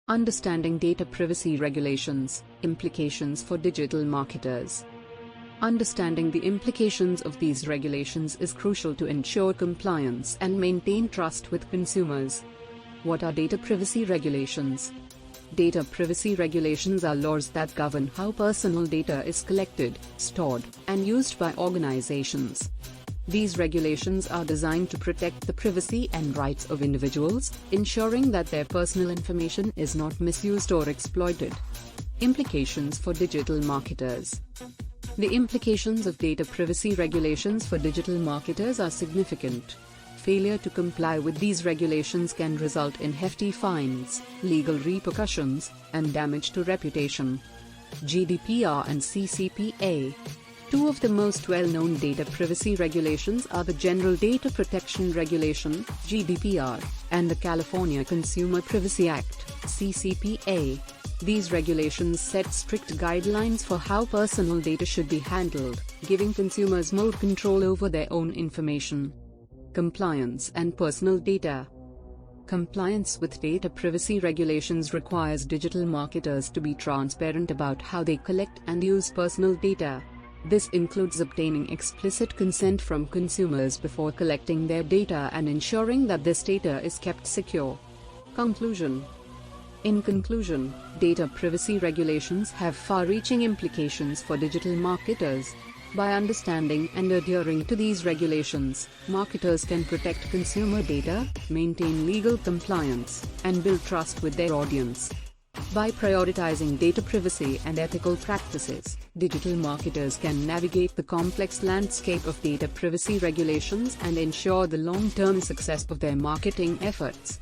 Understanding data privacy regulations, implications for digital marketers. Understanding the implications of these regulations is crucial to ensure compliance and maintain trust with consumers. What are data privacy regulations? Data privacy regulations are laws that govern how personal data is collected, stored, and used by organizations. These regulations are designed to protect the privacy and rights of individuals, ensuring that their personal information is not misused or exploited. Implications for digital marketers. The implications of data privacy regulations for digital marketers are significant. Failure to comply with these regulations can result in hefty fines, legal repercussions, and damage to reputation. GDPR and CCPA. Two of the most well-known data privacy regulations are the General Data Protection Regulation (GDPR) and the California Consumer Privacy Act (CCPA). These regulations set strict guidelines for how personal data should be handled, giving consumers more control over their own information. Compliance and personal data. Compliance with data privacy regulations requires digital marketers to be transparent about how they collect and use personal data. This includes obtaining explicit consent from consumers before collecting their data and ensuring that this data is kept secure. Conclusion. In conclusion, data privacy regulations have far-reaching implications for digital marketers. By understanding and adhering to these regulations, marketers can protect consumer data, maintain legal compliance, and build trust with their audience. By prioritizing data privacy and ethical practices, digital marketers can navigate the complex landscape of data privacy regulations and ensure the long-term success of their marketing efforts.